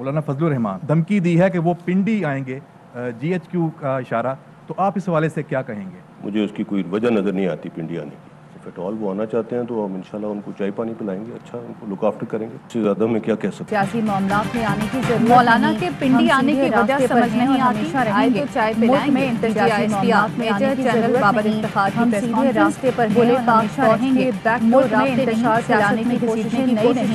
مولانا فضل الرحمان دھمکی دی ہے کہ وہ پنڈی آئیں گے GHQ کا اشارہ، تو آپ اس حوالے سے کیا کہیں گے؟ مجھے اس کی کوئی وجہ نظر نہیں آتی پنڈی آنے کی. اف آل وہ آنا چاہتے ہیں تو ہم انشاءاللہ ان کو چائے پانی پلائیں گے، اچھا ان کو لک آفٹر کریں گے. اس سے زیادہ میں کیا کہہ سکتا ہوں. سیاسی معاملات میں آنے کی ضرورت مولانا کے پنڈی آنے کی وجہ سمجھ نہیں آتی، آئے تو چائے پلائیں گے. سیاسی معاملات میں آنے کی ضرورت نہیں، ہم سیدھے راستے پر ہیں اور ہمیشہ رہیں گے. ملک میں انتشار پھیلانے کی کوششیں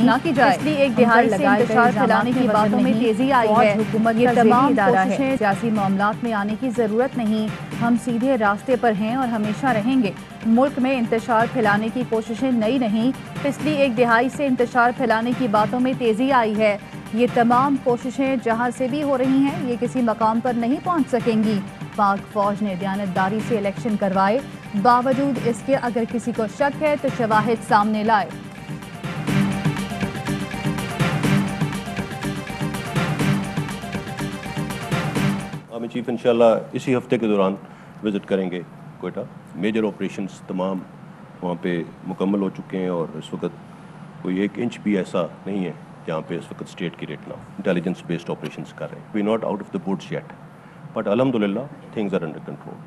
نہ کی جائے، پچھلی ایک دہائی سے انتشار پھیلانے کی باتوں میں تیزی آئی ہے. حکومت یہ تمام کوششیں سیاسی معاملات میں آنے کی ضرورت نہیں، ہم سیدھے راستے پر ہیں اور ہمیشہ رہیں گے. ملک میں انتشار پھیلانے کی کوششیں نئی نہیں، پچھلی ایک دہائی سے انتشار پھیلانے کی باتوں میں تیزی آئی ہے. یہ تمام کوششیں جہاں سے بھی ہو رہی ہیں یہ کسی مقام پر نہیں پہنچ سکیں گی. پاک فوج نے دیانتداری سے الیکشن کروائے، باوجود اس کے اگر کسی کو شک ہے تو شواہد سامنے لائے. آرمی چیف انشاءاللہ اسی ہفتے کے دوران وزٹ کریں گے کوئٹہ. میجر آپریشنز تمام وہاں پہ مکمل ہو چکے ہیں اور اس وقت کوئی 1 انچ بھی ایسا نہیں ہے جہاں پہ اس وقت اسٹیٹ کی ریٹ نہ ہو. انٹیلیجنس بیسڈ آپریشنز کر رہے ہیں. We not out of the woods yet but الحمدللہ things are under control.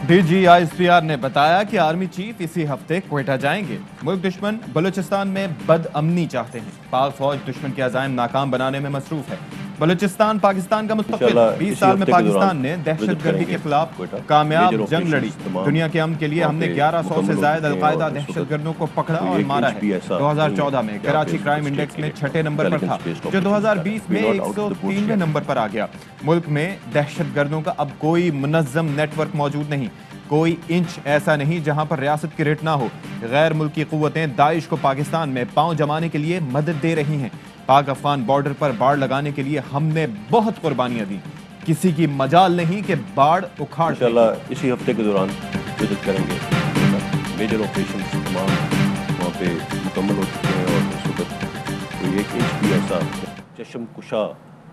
DGISPR نے بتایا کہ آرمی چیف اسی ہفتے کوئٹہ جائیں گے. ملک دشمن بلوچستان میں بد امنی چاہتے ہیں. پاک فوج دشمن کے عزائم ناکام بنانے میں مصروف ہے. بلوچستان پاکستان کا مستقبل. 20 سال میں پاکستان نے دہشت گردی کے خلاف کامیاب جنگ لڑی. دنیا کے امن کے لیے ہم نے 1100 سے زائد القاعدہ دہشت گردوں کو پکڑا اور مارا ہے. 2014 میں کراچی کرائم انڈیکس میں 6 نمبر پر تھا جو 2020 میں 103 نمبر پر آ گیا. ملک میں دہشت گردوں کا اب کوئی منظم نیٹ ورک موجود نہیں. کوئی انچ ایسا نہیں جہاں پر ریاست کی ریٹ نہ ہو. غیر ملکی قوتیں داعش کو پاکستان میں پاؤں جمانے کے لیے مدد دے رہی ہیں. پاک افغان بارڈر پر باڑ لگانے کے لیے ہم نے بہت قربانیاں دی. کسی کی مجال نہیں کہ باڑ اکھاڑ. انشاءاللہ اسی ہفتے کے دوران وزٹ کریں گے. میجر آپریشنز تمام وہاں پہ مکمل ہو چکے ہیں اور اس وقت کوئی 1 انچ بھی ایسا. چشم کشا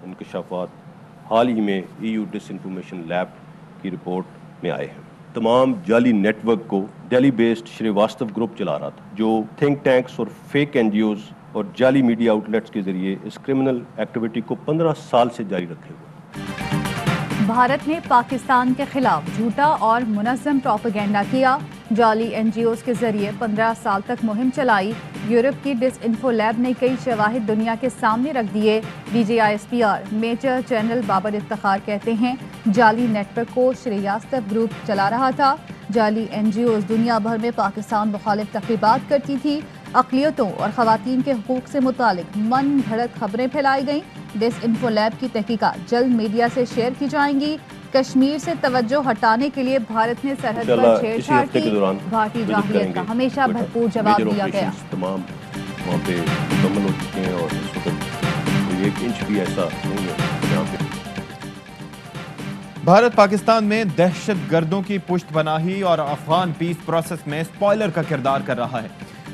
انکشافات حال ہی میں EU ڈس انفارمیشن لیب کی رپورٹ میں آئے ہیں. تمام جعلی نیٹ ورک کو دہلی بیسڈ شریواستو گروپ چلا رہا تھا جو تھنک ٹینکس اور فیک NGOs اور جعلی میڈیا آؤٹ لیٹس کے ذریعے اس کرمنل ایکٹیویٹی کو 15 سال سے جاری رکھے ہوئے. بھارت نے پاکستان کے خلاف جھوٹا اور منظم پروپیگنڈا کیا. جعلی NGOs کے ذریعے 15 سال تک مہم چلائی. یورپ کی ڈس انفو لیب نے کئی شواہد دنیا کے سامنے رکھ دیے. DGISPR major general Babar Iftikhar کہتے ہیں جعلی نیٹ ورک کو شریواستو گروپ چلا رہا تھا. جعلی NGOs دنیا بھر میں پاکستان مخالف تقریبات کرتی تھی. اقلیتوں اور خواتین کے حقوق سے متعلق من گھڑت خبریں پھیلائی گئیں. ڈس انفو لیب کی تحقیقات جلد میڈیا سے شیئر کی جائیں گی. کشمیر سے توجہ ہٹانے کے لیے بھارت نے سرحد پر چھیڑ چھاڑ کی. بھارتی جارحیت کا ہمیشہ بھرپور جواب دیا گیا. تمام وہاں پہ مکمل ہو چکے ہیں اور اس وقت کوئی 1 انچ بھی ایسا نہیں ہے جہاں پہ. بھارت پاکستان میں دہشت گردوں کی پشت پناہی اور افغان پیس پروسیس میں اسپوائلر کا کردار کر رہا ہے.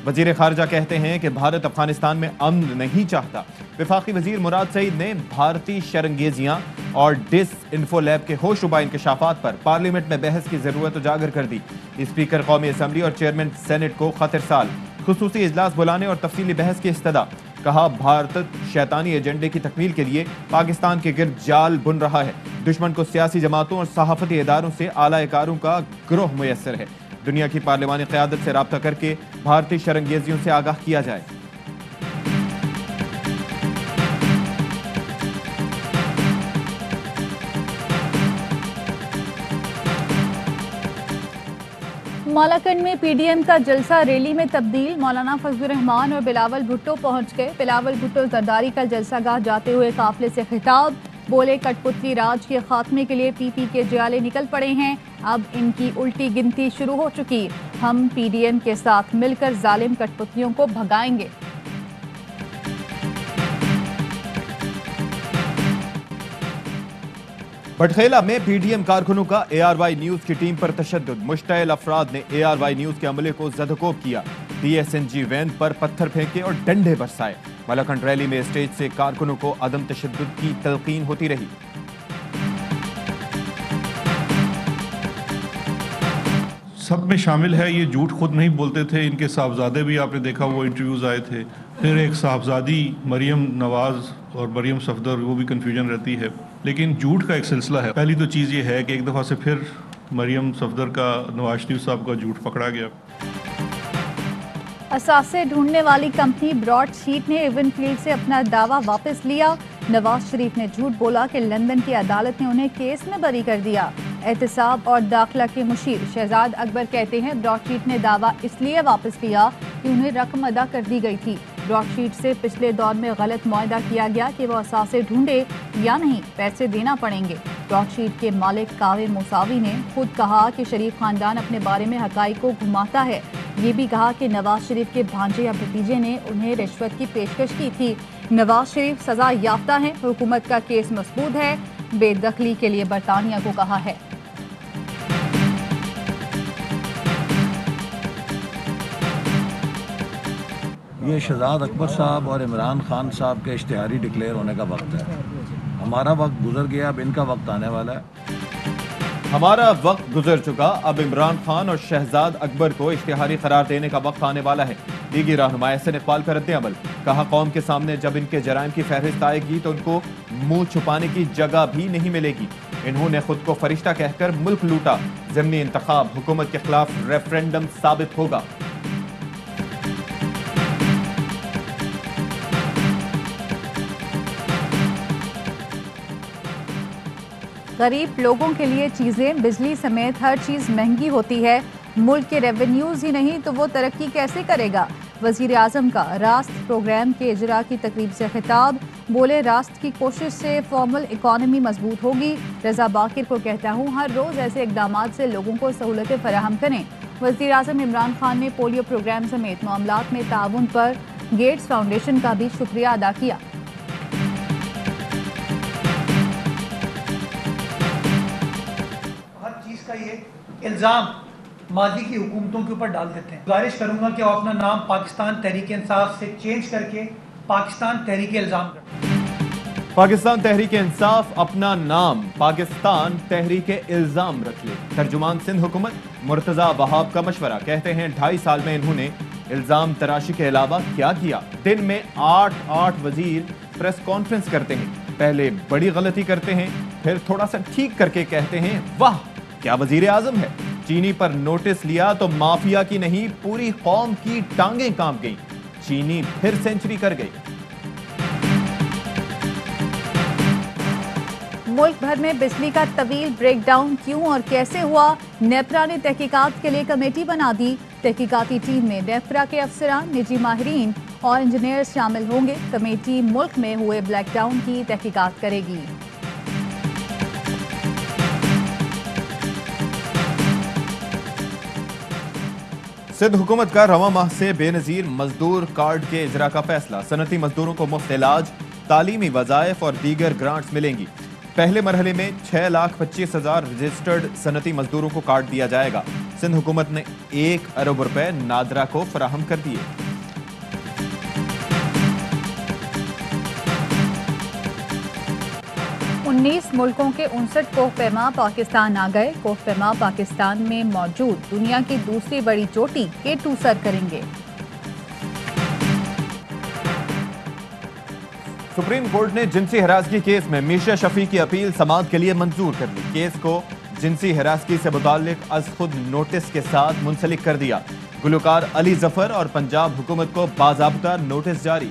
وزیر خارجہ کہتے ہیں کہ بھارت افغانستان میں امن نہیں چاہتا. وفاقی وزیر مراد سعید نے بھارتی شرنگیزیاں اور ڈس انفو لیب کے ہوش ربا انکشافات پر پارلیمنٹ میں بحث کی ضرورت اجاگر کر دی. اسپیکر قومی اسمبلی اور چیئرمین سینٹ کو خط ارسال. خصوصی اجلاس بلانے اور تفصیلی بحث کی استدعا. کہا بھارت شیطانی ایجنڈے کی تکمیل کے لیے پاکستان کے گرد جال بن رہا ہے. دشمن کو سیاسی جماعتوں اور صحافتی اداروں سے اعلی کاروں کا گروہ میسر ہے. دنیا کی پارلیمانی قیادت سے رابطہ کر کے بھارتی شرنگیزیوں سے آگاہ کیا جائے. مالاکنڈ میں PDM کا جلسہ ریلی میں تبدیل. مولانا فضل الرحمان اور بلاول بھٹو پہنچ گئے. بلاول بھٹو زرداری کا جلسہ گاہ جاتے ہوئے قافلے سے خطاب. بولے کٹ پتلی راج کے خاتمے کے لیے PP کے جالے نکل پڑے ہیں. اب ان کی الٹی گنتی شروع ہو چکی. ہم PDM کے ساتھ مل کر ظالم کٹ پتلیوں کو بھگائیں گے. بٹخیلہ میں PDM کارکنوں کا ARY نیوز کی ٹیم پر تشدد. مشتعل افراد نے ARY نیوز کے عملے کو زدوکوب کیا. DSNG وین پر پتھر پھینکے اور ڈنڈے برسائے. مالاکنڈ ریلی میں اسٹیج سے کارکنوں کو عدم تشدد کی تلقین ہوتی رہی. سب میں شامل ہے. یہ جھوٹ خود نہیں بولتے تھے, ان کے صاحبزادے بھی آپ نے دیکھا وہ انٹرویوز آئے تھے. پھر ایک صاحبزادی مریم نواز اور مریم صفدر, وہ بھی کنفیوژن رہتی ہے, لیکن جھوٹ کا ایک سلسلہ ہے. پہلی تو چیز یہ ہے کہ ایک دفعہ سے پھر مریم صفدر کا نواز شریف صاحب کا جھوٹ پکڑا گیا. اثاثے ڈھونڈنے والی کمپنی براڈ شیٹ نے ایون فیلڈ سے اپنا دعویٰ واپس لیا. نواز شریف نے جھوٹ بولا کہ لندن کی عدالت نے انہیں کیس میں بری کر دیا. احتساب اور داخلہ کے مشیر شہزاد اکبر کہتے ہیں براڈ شیٹ نے دعویٰ اس لیے واپس لیا کہ انہیں رقم ادا کر دی گئی تھی. براڈ شیٹ سے پچھلے دور میں غلط معاہدہ کیا گیا کہ وہ اثاثے ڈھونڈے یا نہیں, پیسے دینا پڑیں گے. براڈ شیٹ کے مالک کاوے موساوی نے خود کہا کہ شریف خاندان اپنے بارے میں حقائق کو گھماتا ہے. یہ بھی کہا کہ نواز شریف کے بھانجے یا بھتیجے نے انہیں رشوت کی پیشکش کی تھی. نواز شریف سزا یافتہ ہیں, حکومت کا کیس مسبوط ہے, بے دخلی کے لیے برطانیہ کو کہا ہے. یہ شہزاد اکبر صاحب اور عمران خان صاحب کے اشتہاری ڈکلیئر ہونے کا وقت ہے. ہمارا وقت گزر گیا, اب ان کا وقت آنے والا ہے. ہمارا وقت گزر چکا, اب عمران خان اور شہزاد اکبر کو اشتہاری قرار دینے کا وقت آنے والا ہے. لیگی رہنما احسن اقبال کا رد عمل, کہا قوم کے سامنے جب ان کے جرائم کی فہرست آئے گی تو ان کو منہ چھپانے کی جگہ بھی نہیں ملے گی. انہوں نے خود کو فرشتہ کہہ کر ملک لوٹا. ضمنی انتخاب حکومت کے خلاف ریفرینڈم ثابت ہوگا. غریب لوگوں کے لیے چیزیں, بجلی سمیت ہر چیز مہنگی ہوتی ہے. ملک کے ریونیوز ہی نہیں تو وہ ترقی کیسے کرے گا. وزیر اعظم کا راست پروگرام کے اجرا کی تقریب سے خطاب, بولے راست کی کوشش سے فارمل اکانومی مضبوط ہوگی. رضا باقر کو کہتا ہوں ہر روز ایسے اقدامات سے لوگوں کو سہولتیں فراہم کریں. وزیر اعظم عمران خان نے پولیو پروگرام سمیت معاملات میں تعاون پر گیٹس فاؤنڈیشن کا بھی شکریہ ادا کیا. یہ الزام ماضی کی حکومتوں کے اوپر ڈال دیتے ہیں. گزارش کروں گا کہ وہ اپنا نام پاکستان تحریک انصاف سے چینج کر کے پاکستان تحریک الزام کریں. پاکستان تحریک انصاف اپنا نام پاکستان تحریک الزام رکھ لے. ترجمان سندھ حکومت مرتضی وہاب کا مشورہ, کہتے ہیں 2.5 سال میں انہوں نے الزام تراشی کے علاوہ کیا کیا. دن میں 8 وزیر پریس کانفرنس کرتے ہیں, پہلے بڑی غلطی کرتے ہیں, پھر تھوڑا سا ٹھیک کر کے کہتے ہیں واہ کیا وزیر اعظم ہے. چینی پر نوٹس لیا تو مافیا کی نہیں پوری قوم کی ٹانگیں کانپ گئیں. چینی پھر سینچری کر گئی. ملک بھر میں بجلی کا طویل بریک ڈاؤن کیوں اور کیسے ہوا. نیپرا نے تحقیقات کے لیے کمیٹی بنا دی. تحقیقاتی ٹیم میں نیپرا کے افسران, نجی ماہرین اور انجینئر شامل ہوں گے. کمیٹی ملک میں ہوئے بریک ڈاؤن کی تحقیقات کرے گی. سندھ حکومت کا رواں ماہ سے بے نظیر مزدور کارڈ کے اجرا کا فیصلہ. صنعتی مزدوروں کو مفت علاج, تعلیمی وظائف اور دیگر گرانٹس ملیں گی. پہلے مرحلے میں 6,25,000 رجسٹرڈ صنعتی مزدوروں کو کارڈ دیا جائے گا. سندھ حکومت نے 1 ارب روپے نادرا کو فراہم کر دیے. انیس ملکوں کے 59 کوہ پیما پاکستان آ گئے. کوہ پیما پاکستان میں موجود دنیا کی دوسری بڑی چوٹی K2 سر کریں گے. سپریم کورٹ نے جنسی ہراسگی کیس میں میشا شفیع کی اپیل سماعت کے لیے منظور کر لی. کیس کو جنسی ہراسگی سے متعلق از خود نوٹس کے ساتھ منسلک کر دیا. گلوکار علی ظفر اور پنجاب حکومت کو باضابطہ نوٹس جاری.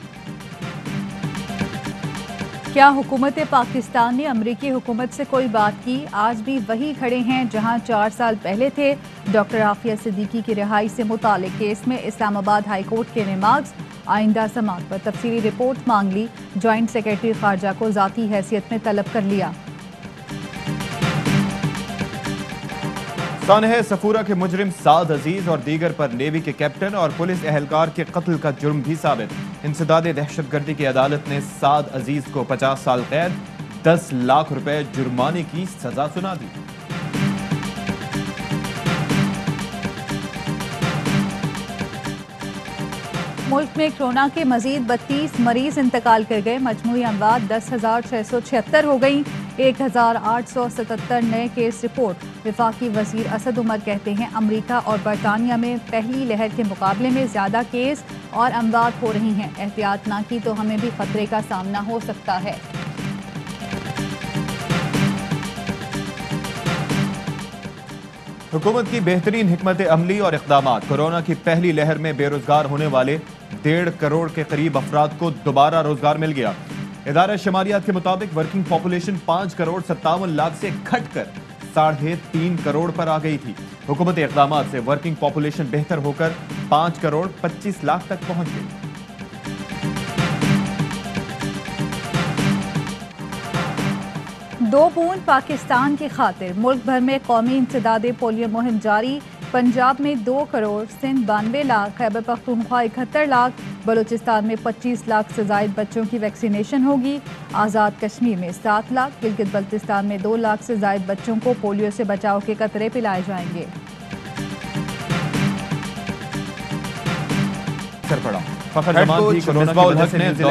کیا حکومت پاکستان نے امریکی حکومت سے کوئی بات کی؟ آج بھی وہی کھڑے ہیں جہاں 4 سال پہلے تھے. ڈاکٹر عافیہ صدیقی کی رہائی سے متعلق کیس میں اسلام آباد ہائی کورٹ کے ریمارکس. آئندہ سماعت پر تفصیلی رپورٹ مانگ لی. جوائنٹ سیکرٹری خارجہ کو ذاتی حیثیت میں طلب کر لیا. سانحہ صفورہ کے مجرم سعد عزیز اور دیگر پر نیوی کے کیپٹن اور پولیس اہلکار کے قتل کا جرم بھی ثابت. انسداد دہشت گردی کی عدالت نے سعد عزیز کو 50 سال قید, 10 لاکھ روپے جرمانے کی سزا سنا دی. ملک میں کورونا کے مزید 32 مریض انتقال کر گئے. مجموعی اموات 10,676 ہو گئیں. 1877 نئے کیس رپورٹ۔ وفاقی وزیر اسد عمر کہتے ہیں امریکہ اور برطانیہ میں پہلی لہر کے مقابلے میں زیادہ کیس اور اموات ہو رہی ہیں، احتیاط نہ کی تو ہمیں بھی خطرے کا سامنا ہو سکتا ہے۔ حکومت کی بہترین حکمت عملی اور اقدامات کورونا کی پہلی لہر میں بے روزگار ہونے والے 1.5 کروڑ کے قریب افراد کو دوبارہ روزگار مل گیا۔ ادارہ شماریات کے مطابق ورکنگ پاپولیشن 5 کروڑ 57 لاکھ سے گھٹ کر 3.5 کروڑ پر آ گئی تھی۔ حکومتی اقدامات سے ورکنگ پاپولیشن بہتر ہو کر 5 کروڑ 25 لاکھ تک پہنچ گئی۔ دو بوند پاکستان کی خاطر ملک بھر میں قومی انسداد پولیو مہم جاری۔ پنجاب میں 2 کروڑ، سندھ 92 لاکھ، خیبر پختونخوا 71 لاکھ، بلوچستان میں 25 لاکھ سے زائد بچوں کی ویکسینیشن ہوگی۔ آزاد کشمیر میں 7 لاکھ، گلگت بلتستان میں 2 لاکھ سے زائد بچوں کو پولیو سے بچاؤ کے قطرے پلائے جائیں گے۔ فخر زمان بھی کورونا کی وجہ سے نیوزی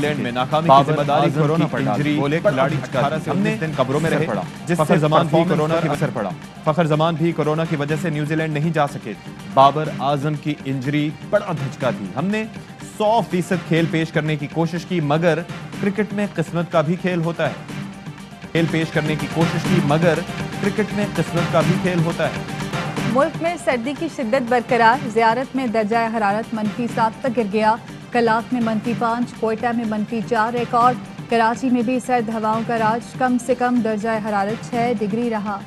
لینڈ میں ناکامی کی ذمہ داری کورونا پر ڈالی۔ بولے کھلاڑی 18 سے 19 دن قبروں میں رہے، جس سے زمان بھی کورونا کی اثر پڑا۔ فخر زمان بھی کورونا کی وجہ سے نیوزی لینڈ نہیں جا سکے۔ بابر اعظم کی انجری بڑا دھچکا تھی۔ ہم نے 100% کھیل پیش کرنے کی کوشش کی، مگر کرکٹ میں قسمت کا بھی کھیل ہوتا ہے۔ کھیل پیش کرنے کی کوشش کی، مگر کرکٹ میں قسمت کا بھی کھیل ہوتا ہے۔ ملک میں سردی کی شدت برقرار، زیارت میں درجہ حرارت -7 تک گر گیا۔ کلاک میں -5، کوئٹہ میں -4 ریکارڈ۔ کراچی میں بھی سرد ہواؤں کا راج، کم سے کم درجہ حرارت 6 ڈگری رہا۔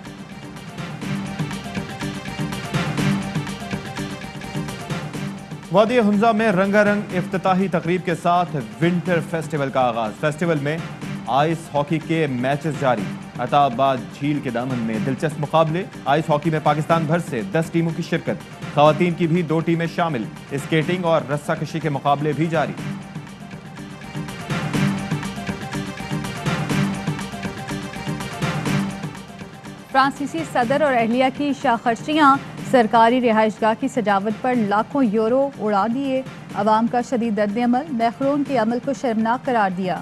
وادی حمزہ میں رنگا رنگ افتتاحی تقریب کے ساتھ ونٹر فیسٹیول کا آغاز۔ فیسٹیول میں آئس ہاکی کے میچز جاری۔ عطا آباد جھیل کے دامن میں دلچسپ مقابلے۔ آئس ہاکی میں پاکستان بھر سے 10 ٹیموں کی شرکت۔ خواتین کی بھی 2 ٹیمیں شامل۔ اسکیٹنگ اور رسہ کشی کے مقابلے بھی جاری۔ فرانسیسی صدر اور اہلیہ کی شاخرچیاں، سرکاری رہائش گاہ کی سجاوٹ پر لاکھوں یورو اڑا دیے۔ عوام کا شدید رد عمل، میخرون کے عمل کو شرمناک قرار دیا۔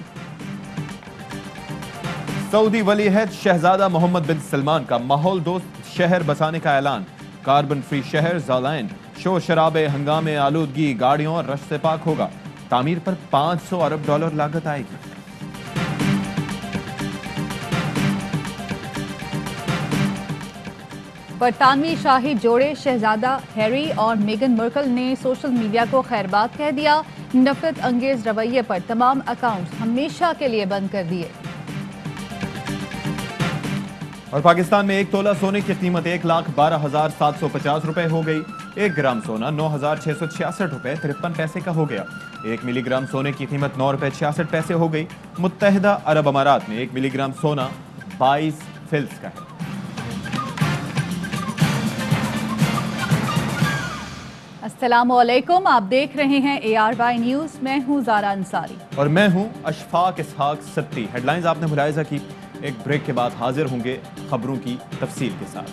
سعودی ولی عہد شہزادہ محمد بن سلمان کا ماحول دوست شہر بسانے کا اعلان۔ کاربن فری شہر زالین، شور شرابے، ہنگامے، آلودگی، گاڑیوں اور رش سے پاک ہوگا۔ تعمیر پر $500 ارب لاگت آئے گی۔ برطانوی شاہی جوڑے شہزادہ ہیری اور میگن مرکل نے سوشل میڈیا کو خیرباد کہہ دیا۔ نفرت انگیز رویے پر تمام اکاؤنٹس ہمیشہ کے لیے بند کر دیے۔ اور پاکستان میں 1 تولہ سونے کی قیمت 1,12,750 روپے ہو گئی۔ 1 گرام سونا 9,666 روپے 53 پیسے کا ہو گیا۔ 1 ملی گرام سونے کی قیمت 9 روپے 66 پیسے ہو گئی۔ متحدہ عرب امارات میں 1 ملی گرام سونا 22 فلس کا ہے۔ السلام علیکم، آپ دیکھ رہے ہیں ARY نیوز، میں ہوں زارا انصاری اور میں ہوں اشفاق اسحاق ستی۔ ہیڈ لائنز آپ نے ملاحظہ کی۔ ایک بریک کے بعد حاضر ہوں گے خبروں کی تفصیل کے ساتھ۔